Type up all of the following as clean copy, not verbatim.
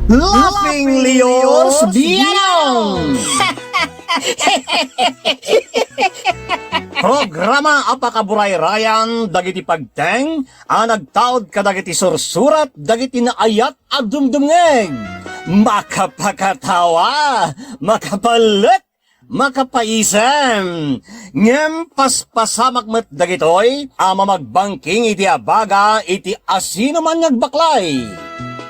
Laughing Leos Bianong! Programa apakaburay-rayan dagiti pagteng nagtaod kadagiti sursurat dagiti naayat at dumdumngeg. Makapakatawa, makapalit, makapaisem. Ngem paspasamak met dagitoy magbangking iti abaga iti asino man nagbaklay.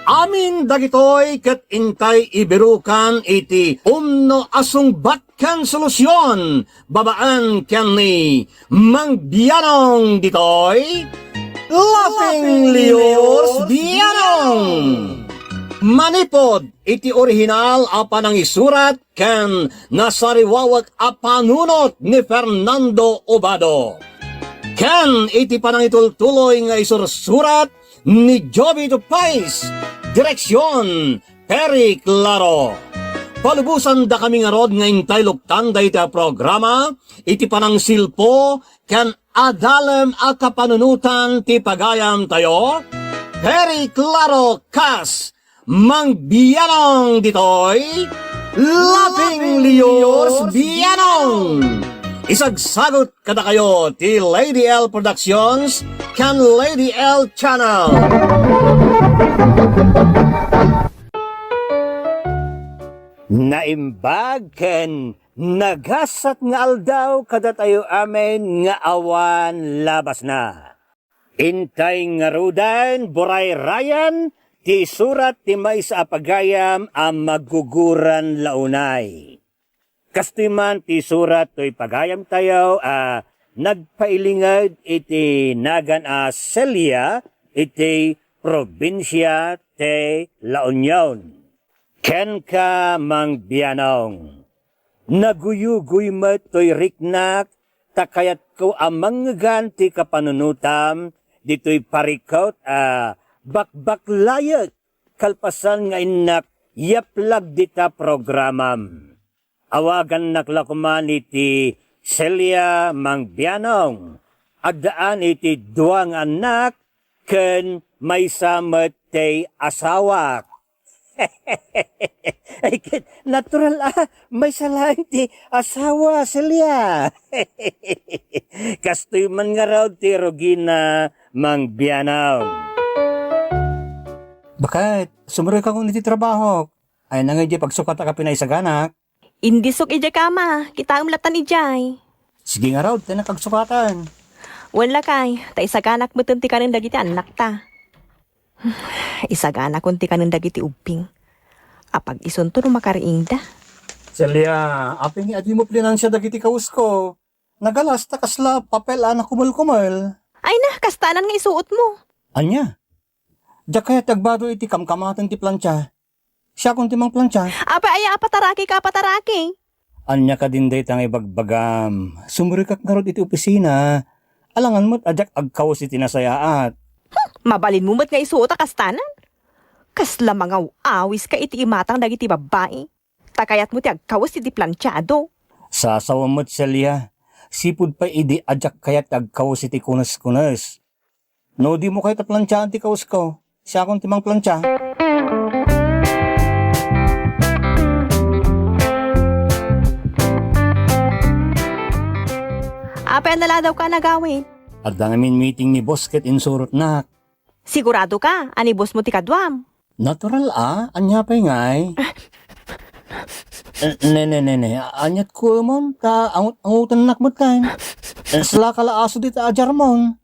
Amin dagitoy ket intay ibirukan iti umno asung batkan solusyon babaan ken ni Mang Bianong ditoy Laughing Leos Bianong. Manipod iti orihinal apan ang isurat ken nasariwawag apanunot ni Fernando Obado. Ken iti panangitultuloy nga isursurat ni Joby Tupais. Direksyon, Perry Claro. Palubusan da kami nga rod nga intay luktan da iti programa, iti panang silpo, kan adalem a kapanunutan ti pagayam tayo. Perry Claro Kas, Mang Bianong ditoy, Laughing Leos Bianong. Isagsagot kada kayo ti Lady L Productions kan Lady L Channel. Naimbag ken nagasat nga aldaw kada tayo amen nga awan labas na. Intay nga rudan boray rayan ti surat ti may sa apagayam ang maguguran launay. Kastiman ti surat to'y pagayam tayo nagpailingad iti nagan Celia iti probinsya te La Union. Ken ka Mang Bianong. Naguyuguy mo to'y riknak takayat ko amang ganti kapanunutam dito'y parikot bakbaklayat kalpasan nga inak yaplag dita programam. Awagan naklakuman iti Celia Mang Bianong. Agdaan iti duwang anak ken may samet te asawak. Ay, natural may salang ti asawa Celia. Kastoy man nga raw ti Rogina Mang Bianong. Bakit? Sumuroy ka kung iti trabaho. Ay nangay pagsukat ka pinay sa ganak. Indi sok ija kama, kita umlatan ijay. Sige nga raw, tayo nakagsukatan. Wala kay, ta isaganak mo tunti ka ng dagiti anak ta. Isaganak kunti ka ng dagiti ubing. Apag isunto no makariing da. Celia, aping adi mo plinansya dagiti kaus ko. Nagalas ta kasla papel anak kumul-kumul. Ay na, kastanan nga isuot mo. Anya? Diya kaya tagbado iti kamkamatan ti plancha. Siya kung timang plancha. Apa ay apataraki ka apataraki. Anya ka din day tangay bagbagam. Sumurikak nga rod iti opisina. Alangan mo't adyak agkawas iti nasayaat. Mabalin mo mat nga isuot a kastanan. Kasla mga awis ka iti imatang dagiti babae. Takayat mo ti agkawas iti planchado. Sasawa mo't Celia. Sipud pa idi adyak kayat agkawas iti kunas-kunas. No di mo kayo ta planchaan ti kawas ko. Siya kung timang plancha. Apa nala daw ka nagawin? At namin meeting ni boss ket insurot na. Sigurado ka, ani boss mo ti kadwam. Natural anya pa ngay. Ne. Anyat ko mon, ta angutan nakmat kain. Sala kala aso dita ajar mon.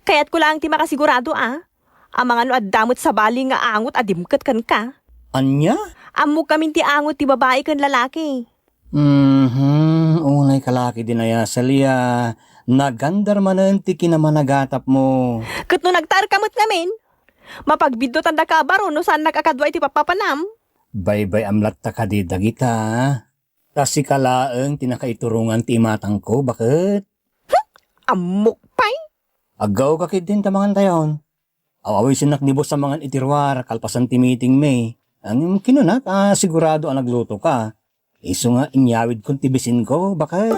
Kaya't ko lang ti makasigurado Ang mga no addamot sa bali nga angot adimket kan ka. Anya? Amo kami ti angot ti babae kan lalaki. Unay kalaki din aya Celia. Nagandar manen ti kinamanagatatap mo. Kat no nagtarkamot namin, mapagbiddo tanda ka baro no saan nagakadwa iti papapanam. Bye-bye amlat ta ka di dagita. Kasi kalaeng tinakaiturungan ti matang ko, bakit? Amok pay. Agaw kakit din tamangan tayon. Awaway sinak ni boss sa mga itirwar, kalpasan ti meeting may. Ang kinunak, sigurado ang nagluto ka. Iso nga inyawid kong tibisin ko, bakit?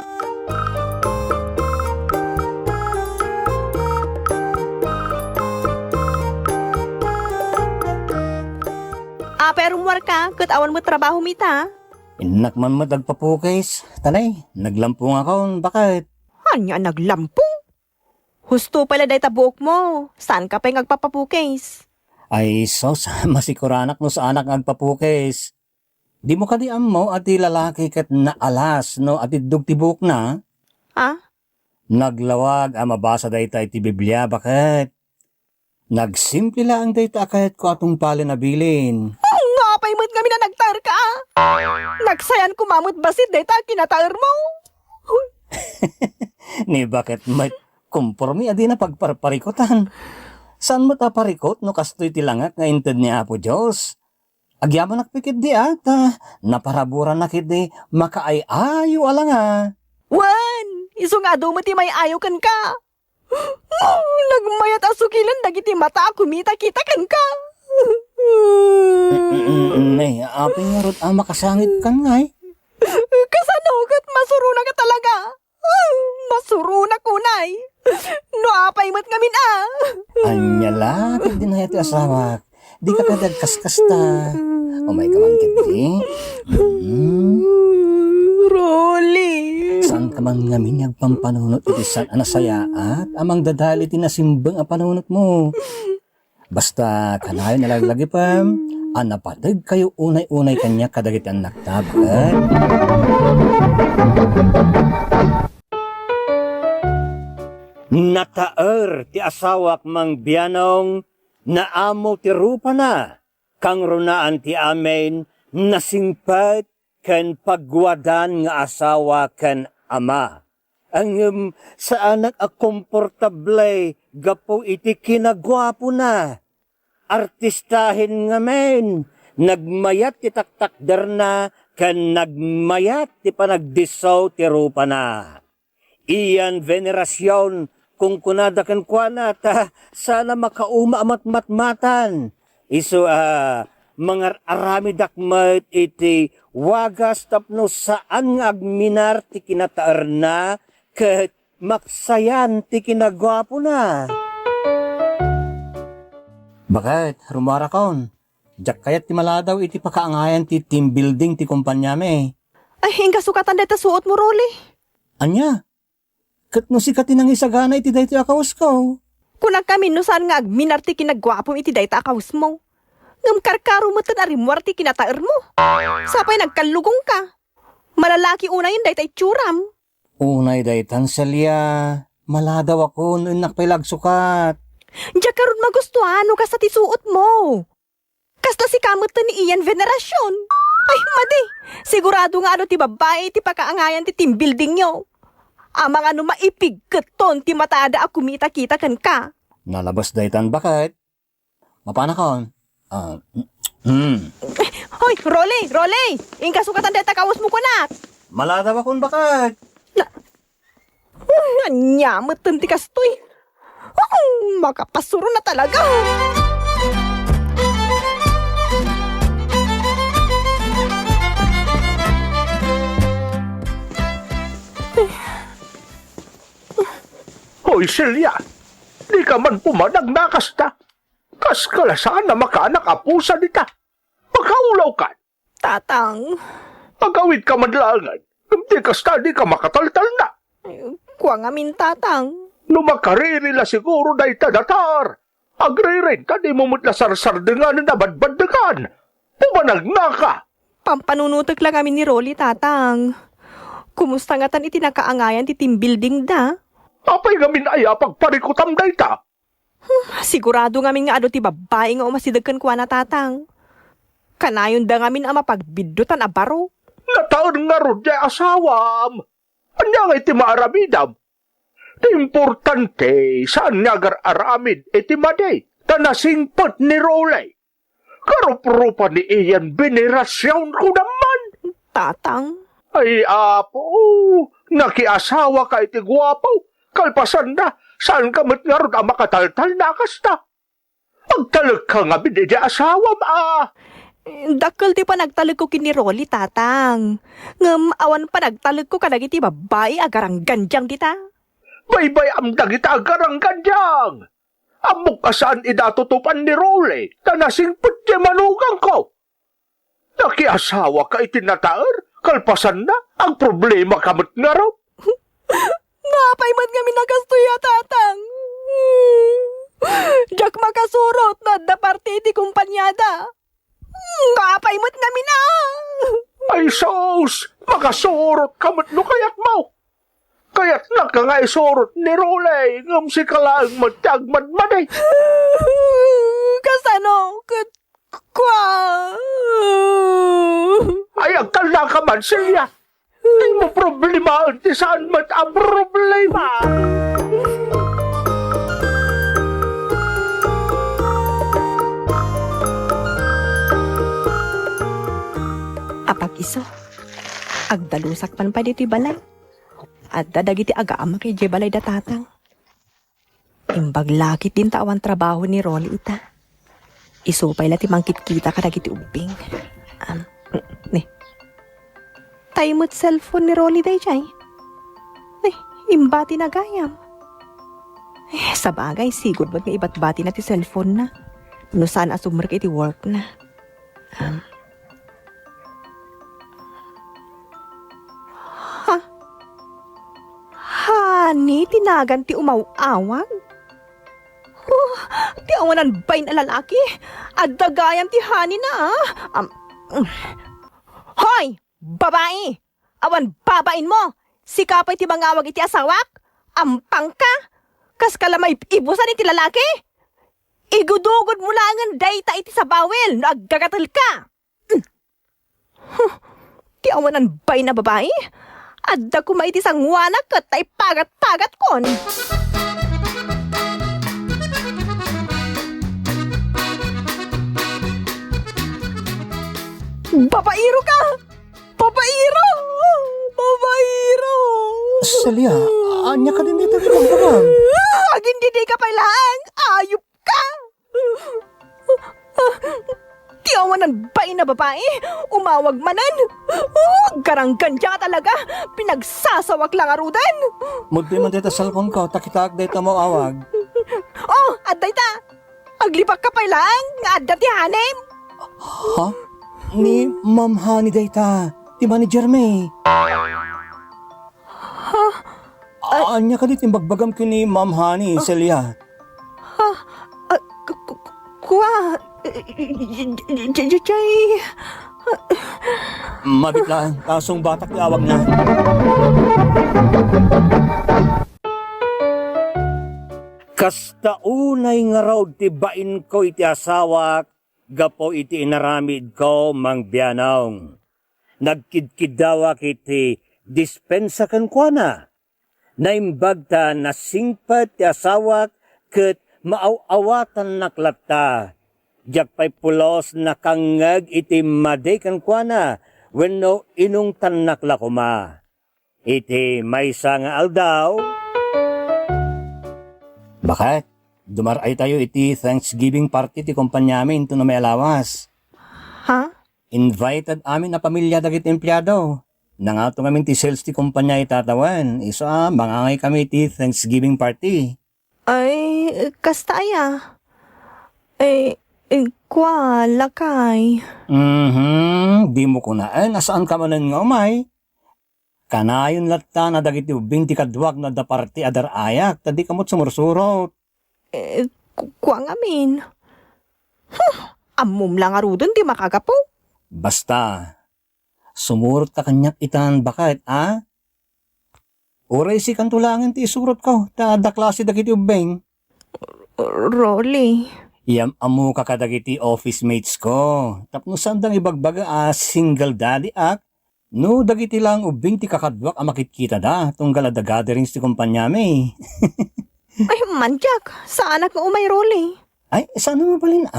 pero muwar ka, kat awan mo trabaho mita. Inak man matagpapukis. Tanay, naglampong ako, bakit? Anya naglampong? Husto pala day tabuok mo. Saan ka pa yung agpapapukis? Ay sos, masikuranak no sa anak agpapukis. Di mo kadiam mo at lalaki kat na alas no at idugtibuk na. Ha? Naglawag ang mabasa dayta iti Biblia, bakit? Nagsimple lang dayta kahit ko atong pala nabilin. Nga pa'y mo't kami na nagtaer ka. Nagsayan kumamot basit dayta kinataer mo. Ni bakit may kumpormi adi na pagparparikotan. Saan mo ta parikot no kastoy tilangak nga inted ni Apo Diyos? Agyaman nakpikit di ata, naparaburan na kit di makaay-ayo ala nga. Wan! Iso nga daw mo ti may ayaw kan ka. Nagmayat asukilan dagiti mata kumita kita kan ka. Nay, aping nga rot ang makasangit kan nga eh. Kasanogat masuro na ka talaga. Masuro na kunay. No apay mo't ngamin Anya lakit din na iti asawak. Di ka kadagkaskas ta. Oh my God, kiti. Rolly. Saan ka man nga minyag pampanunot iti saan anasaya at amang dadali tinasimbang ang panunot mo. Basta kanayo nalaglagi pa, anapatag kayo unay-unay kanya kadagit ang naktabat. Nataer ti asawak mang biyanong na amo ti rupa na. Kang runaan ti amen nasingpat ken pagwadan nga asawa ken ama. Ang sa anak a komportable gapo iti kinagwapo na. Artistahin nga men, nagmayat ti taktakder na ken nagmayat ti panagdisaw ti rupa na. Iyan venerasyon kung kunadakan kwa na ta sana makauma amat matmatan. Iso mga arami dakmat iti wagas tapno saan nga agminar ti kinataar na ket maksayan ti kinagwapo na. Bakit? Rumara kaon. Diyak kayat ti maladaw iti pakaangayan ti team building ti kumpanya me. Ay, hinga sukatan dito suot mo, Rolly. Anya? Kat no si katinang isagana iti dayto akaws ko. Kunag kami no saan nga agminarti kinagwapong iti dayta akaws mo. Ngam karkaro mo tan arimwarti kinataer mo. Sapay nagkalugong ka. Malalaki una yun dayta itsuram. Unay daytan salya. Maladaw ako noon nakpilagsukat. Diyak karon magustuhan no kasta ti suot mo. Kasta si kamot ni iyan venerasyon. Ay, madi. Sigurado nga ano ti babae ti pakaangayan ti team building nyo. Amang ano maipig keton ti matada a kumita-kita kan ka. Nalabas daytan bakit? Mapana kaon? Hoy, Rolly! Ingka sukatan deta kawas mo kunak. Maladaw akong bakit? Nanyamot ti kastoy. Makapasuro na talaga. Hoy, Celia, di ka man pumadag na kasta. Kas kalasaan na makaanak apusa dita. Magkaulaw ka. Tatang, Magawid ka madlangan. Di kasta di ka makataltal na. kuwa nga min tatang. Numakariri la siguro da ita datar. Agre-ren ka di mo mutlasar-sardingan na badbaddagan. Pumanag na ka. Pampanunutok lang kami ni Rolly, tatang. Kumusta nga tan iti nakaangayan ti team building da? Apay gamin aya pagparikutam da ita. Sigurado ngamin nga ano ti babae nga umasidagkan kuwa na tatang. Kanayon da ngamin ama pagbiddutan a baro. Nataon nga ron di asawam. Anya nga iti maaramidam. Di importante saan nga aramid iti maday. Tanasingpot ni Rolay. Karup-rupa ni iyan venerasyon ko naman. Tatang? Ay apo, nakiasawa ka iti guwapo. Kalpasan na, saan ka mat nga ron ang makataltal na kasta? Agtalag ka nga binidi asawam Dakkel ti pa nagtalag ko kini Rolly, tatang. Ngam awan pa nagtalag ko kadagiti babae agarang ganjang dita. Baybay am dagita agarang ganjang. Amok ka saan idatutupan ni Rolly, tanasing putya manugang ko. Nakiasawa ka itinataar, kalpasan na, ang problema kamot nga raw. Napay man kami nagastuya, tatang. Diyak makasurot na da parte iti kumpanyada. Napay man kami na. Ay sos, makasurot kamot no kayat mo. Kaya't naka nga isurot ni Rolay, ngam si kalaang magtagmadmaday. Kasano? Kwa? Ay, ang kala ka man, Silya. Di mo problema, di saan mat ang problema. Apag iso. Agdalusak pan pa dito'y balay. At dadagiti agaama kay Jebalay da tatang. Imbag lakit din tawan trabaho ni Rolly ita. Isupay lati mangkit-kita ka dagiti ubing. Ne. Taimot cellphone ni Rolly day jay. Imbati na gayam. Sa bagay, sigod ba't nga iba't bati na ti cellphone na. No saan asumar ka iti work na. Hani, tinagan ti umawawag? Ti awanan ba'y na lalaki? At dagayam ti Hani na, Hoy! Babae! Awan babain mo! Sikapay ti mangawag iti asawak? Ampang ka? Kas kalamay ibusan iti lalaki? Igudugod mo langan dayta iti sa bawel no aggagatal ka! Ti awanan ba'y na babae? Adda ko maiti sang wanak kat tay pagat-pagat kon. Babairo ka! Babairo! Babairo! Celia, anya ka din dito kitang Agin di ka pailang! Ayup ka! Tiyawanan ba na babae? Umawag manan? Garanggan ka talaga! Pinagsasawak lang arudan! Mudti man dito cellphone ko, takitag dito mo awag. Oh, adday ta! Aglipak ka pailang! Nga adda ti hanem! Ha? Ni Ma'am Honey data, ti manager me. Anya ka dito bagbagam ko ni Ma'am Honey, Celia. Kuha! Jay! Mabit lang, kasong batak awag na. Kasta unay nga raw ti bain ko iti asawak, gapo iti inaramid ko mang biyanong. Nagkidkidawak iti dispensa kan kwa na. Naimbagta na singpat ti asawak ket maaawatan naklata. Diyak pa'y pulos na kangag iti maday kan kwa na wenno inong tanakla kuma. Iti maysa nga aldaw. Bakit? Dumaray tayo iti Thanksgiving party ti kumpanya amin ito na may alawas. Ha? Invited amin na pamilya dagit empleyado. Nangato ngamin ti sales ti kumpanya itatawan. Isa, mangangay kami ti Thanksgiving party. Ay, kasta ya. Kwa, lakay. Di mo kunaan. Nasaan ka manan nga umay? Kanayon latta na dagiti ubing ti kadwag na da party adar ayak. Tadi kamot sumursurot. Kwa ngamin. Amum lang arudon di makagapo. Basta, sumurot ka kanyak itan bakit, ah? Uray si kantulangan ti isurot ko. Ta da klase dagiti ubing. Rolly. Iyam amu ka kadagiti office mates ko. Tapno sandang ibagbaga single daddy ak. No, dagiti lang ubing ti kakadwak makikita da. Tunggal da gatherings ti kumpanya me. Ay, manjak. Saan ako umay, Rolly? Ay, saan mo balin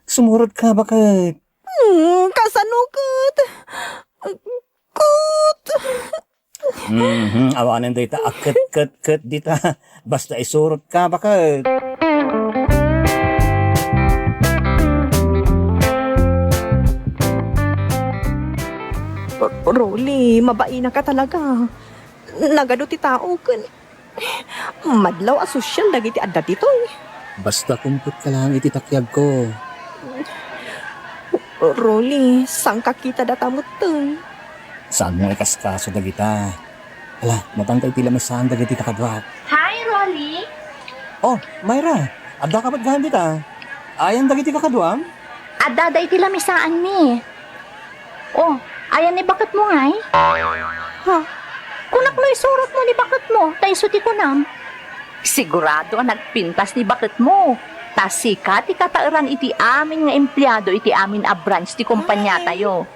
Sumurot ka bakit? Kasanukot. Kut. Awanan dita aket dita. Basta isurot ka bakit? Rolly, mabain na ka talaga. Nagado ti tao kan. Madlaw asosyal dagiti adda dito. Basta kumput ka lang ititakyag ko. Rolly, saan ka kita datamot to? Saan mo ikaskaso dagita? Ala, matangkay tila may saan dagiti kakadwak. Hi, Rolly! Oh, Myra, adda ka ba't gahan dita? Ayan dagiti kakadwam? Adaday ti lamisaan mi. Oh, ayan ni bakit mo ngay? Ha? Kunak no isurot mo ni bakit mo, tayo suti ko nam. Sigurado ang nagpintas ni bakit mo. Tasika ti katairan iti amin nga empleyado iti amin a branch ti kumpanya tayo.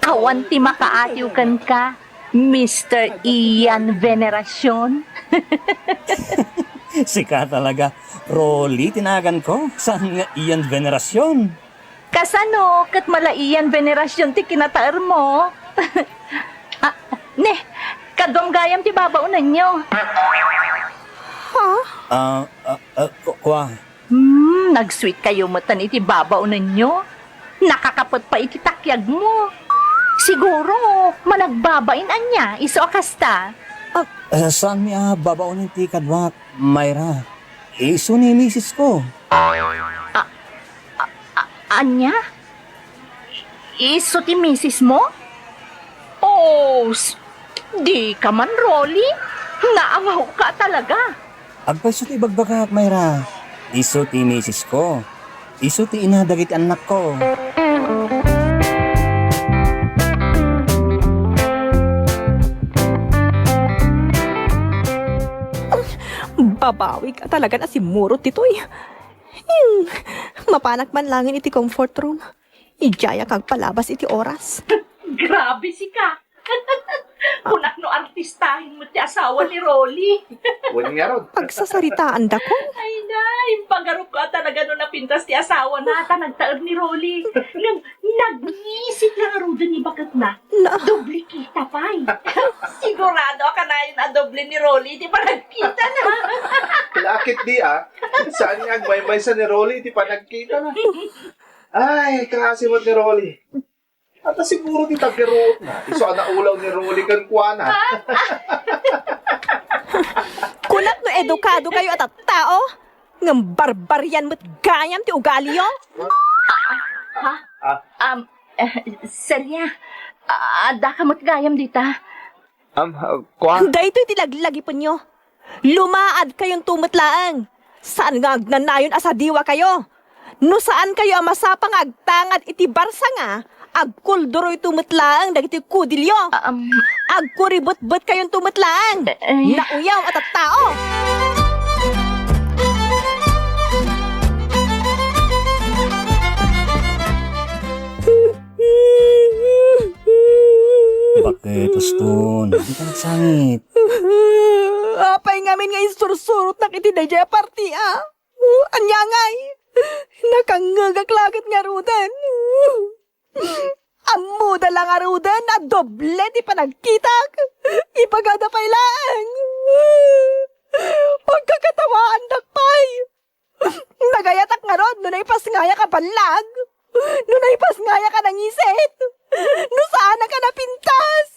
Kawan ti makaatiw kan ka, Mr. Ian Veneracion. Sika talaga. Rolly, tinagan ko. Saan nga iyan venerasyon? Kasano, kat mala Ian Veneracion ti kinataer mo. Ne, kadwam gayam ti babaunan nyo. Kwa. Nag-sweet kayo matan iti babaunan nyo. Nakakapot pa iti takyag mo. Siguro, managbabain anya, iso akasta. Saan niya babaunin ti kadwak, Myra? Iso ni misis ko. Anya? Iso ti misis mo? Oh, di ka man, Rolly. Naawaw ka talaga. Agpaiso ti bagbagak, Myra. Iso ti misis ko. Iso ti inadagit anak ko. Babawi ka talaga na si Murot ito'y. Mapanak man langin iti comfort room. Ijaya kag palabas iti oras. Grabe si ka. Kunak no artistahin mo ti asawa ni Rolly. Wala nga ron. Pagsasaritaan da ko. Ay na, impagarap ka talaga no napintas ti asawa na ata nagtaer ni Rolly. Nag-iisip na aruda ni bakat na. Doble kita pa Sigurado ka na yun doble ni Rolly. Di pa nagkita na. Lakit di Saan nga agmay-may sa ni Rolly, di pa nagkita na. Ay, kasimot ni Rolly. At siguro di tagkiroot na. Iso ang naulaw ni Rolly kan kuwana. Kunak no edukado kayo at tao. Ngam barbarian mo't gayam ti ugali yo. Serya, ada ka matgayam dita. Dahito itilaglagi po nyo. Lumaad kayong tumatlaang. Saan nga agnanayon asadiwa kayo? No saan kayo amasapang agtangad iti barsa nga, agkulduroy tumatlaang dagiti kudilyo. Agkuribot-bot kayong tumatlaang. Nauyaw at tao. Bakit, Uston? Hindi ka nagsangit. Apay ngamin nga isursurot na kiti dayjay party Anyangay. Nakangagaklagat nga rudan. Amuda lang nga rudan na doble di pa nagkitak. Ipagada pa ilang. Pagkakatawaan dakpay. Nagayatak nga rod, nunay pasngaya ka panlag. Nunay pasngaya ka ng iset. No sana ka napintas.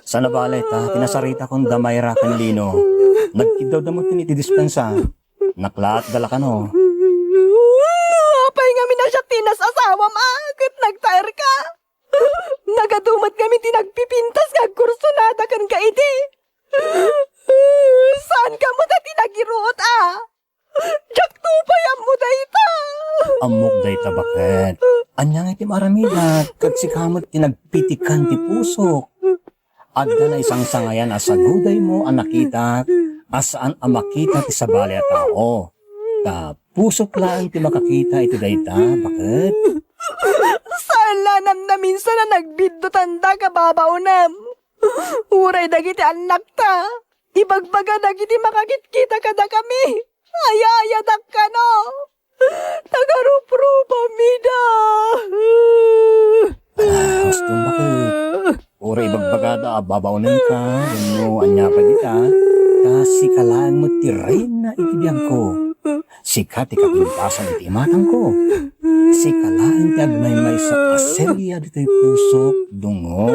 Sana balit tinasarita kong Damayra kanlino. Nagkidaw damot tiniti dispensa. Naklat dala ka no. Apay nga na siya tinas asawa kat nagtair ka. Nagadumat kami tinagpipintas nga kursunada kan ka iti. Saan ka mo ta tinagiruot Jak tupay mo dayta. Amok dayta bakit? Anya nga iti maramida, kag si kamot tinagpitikan ti pusok. Adda na isang sangayan asaguday mo ang nakita, asaan ang makita ti sabali at tao. Ta pusok lang ti makakita iti dayta, bakit? Saan lanam na minsan na nagbiddo tanda ka babaunam. Uray dagiti anak ta. Ibagbaga dagiti makakit-kita kada kami. Ayayadak ka no. Tagarup-rupa mida. Uston bakit? Ura ibagbagada babaunan ka, ganyo anya pa dita. Kasi kalaan mo tiray na itibiyag ko. Sikat ikapintasan iti matang ko. Si kalaan ti agmay-may sa aselya dito'y pusok dungo.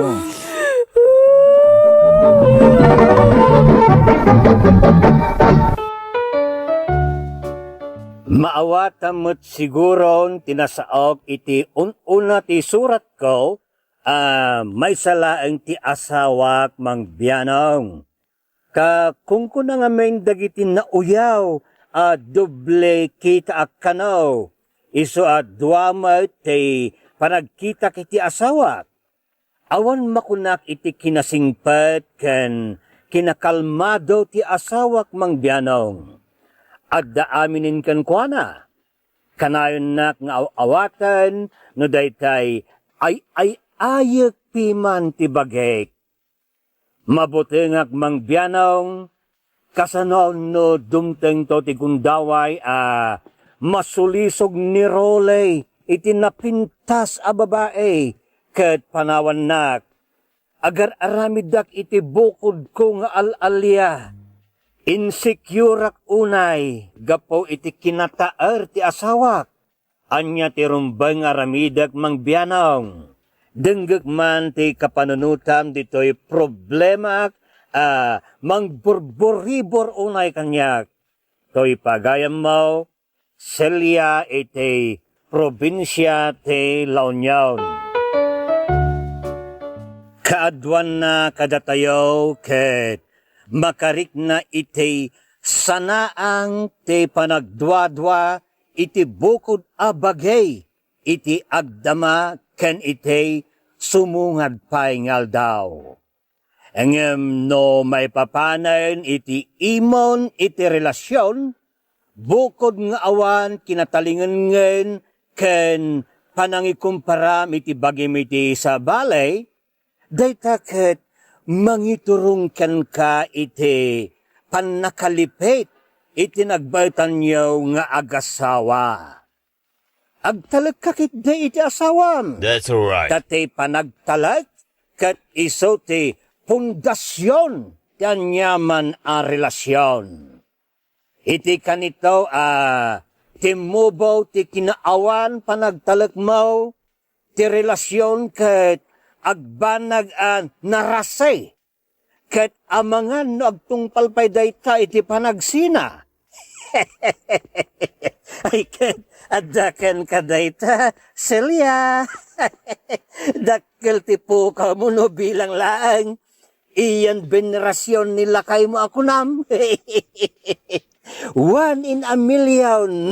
Maawatamot siguron tinasaok iti una ti surat ko, may salaeng ti asawak mang biyanong. Kung ko na nga may dagiti na uyaw, doble kita akano, iso duamay ti panagkita kiti asawak. Awan makunak iti kinasingpet ken kinakalmado ti asawak mang biyanong. Adda aminin kan kuana. Kanayon nak nga awatan no daytay ay ayek piman ti bagek. Mabutengak mang biyanong kasanon no dumteng to ti gundaway masulisog ni Roley iti napintas a babae ket panawan nak agar aramidak iti bukod ko nga alalya. Insecure ak unay, gapo iti kinataer ti asawak. Anya ti rumbay nga ramidak mang biyanong. Denggek man ti kapanunutam dito'y problema mang burburibor unay kanyak. To'y pagayam mo, Celia iti probinsya ti La Union. Kaadwan na kadatayo ket makarik na iti sanaang ti panagdwadwa iti bukod a bagay iti agdama ken iti sumungad paingal daw. Engem no may papanan iti imon iti relasyon bukod nga awan kinatalingan ngen ken panangikumparam iti bagim iti sa balay daytaket mangiturungkan ka iti panakalipit iti nagbaitan niyo nga agasawa. Agtalag kakit da iti asawam. That's right. Tatay panagtalag kat iso ti pundasyon ti anyaman a relasyon. Iti kanito timubo ti kinaawan panagtalag mo ti relasyon kat agbanag narasay ket amangan no agtungpalpay dayta iti panagsina. Ay ket adaken ka dayta Celia. Dakkel ti pukaw mo no bilang laang iyan venerasyon nila kay mo ako nam. One in a million.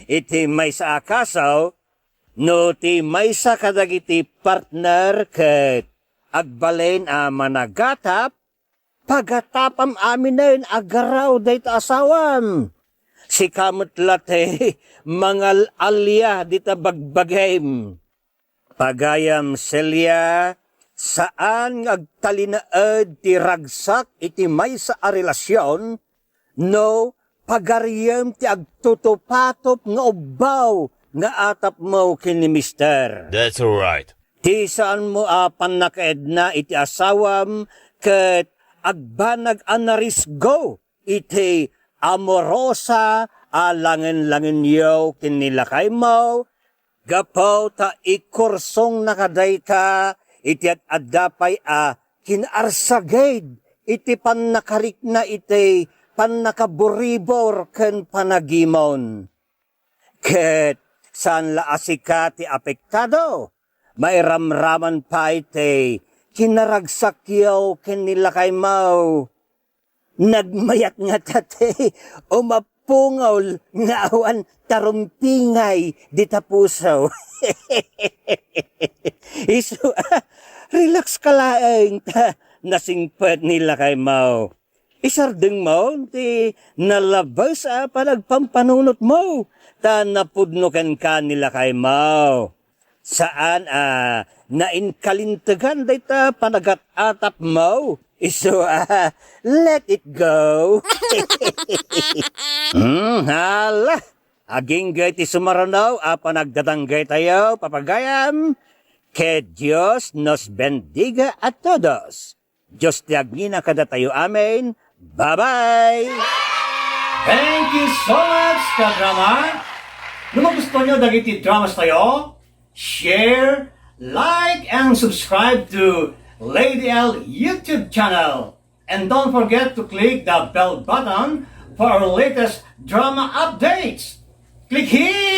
Iti may sa akasaw no ti maysa kadagiti partner ket agbalen managatap pagatapam amin agaraw dayta asawam. Si kamot late mangal alya dita bagbagem. Pagayam Celia saan agtalinaed ti ragsak iti maysa a relasyon no pagariyem ti agtutupatop nga ubbaw nga atap mo kini mister. That's right. Ti saan mo panakaed na iti asawam ket agbanag anarisgo iti amorosa langen-langen yo kinilakay mo gapaw ta ikursong nakadayta iti adapay kinarsaged iti panakarik na iti panakaburibor ken panagimon. Ket saan laasika ti apektado, mairamraman pa iti kinaragsakyaw kinilakay mo. Nagmayat nga tate, umapungaw nga awan tarumpingay di tapuso. Iso, relax ka laeng ta nasingpet nilakay mo. Isardeng mo, ti nalabas panagpampanunot mo, ta napudnukan ka nila kay mo. Saan nainkalintagan dayta panagat-atap mo, iso let it go. Hala, aging gay ti sumaranaw, panagdadanggay tayo, papagayam, que Dios nos bendiga a todos. Diyos ti agngina kada tayo amen. Bye-bye! Thank you so much, ka-drama! Kung magustuhan nyo dagiti dramas tayo, share, like, and subscribe to Lady L YouTube channel. And don't forget to click the bell button for our latest drama updates. Click here!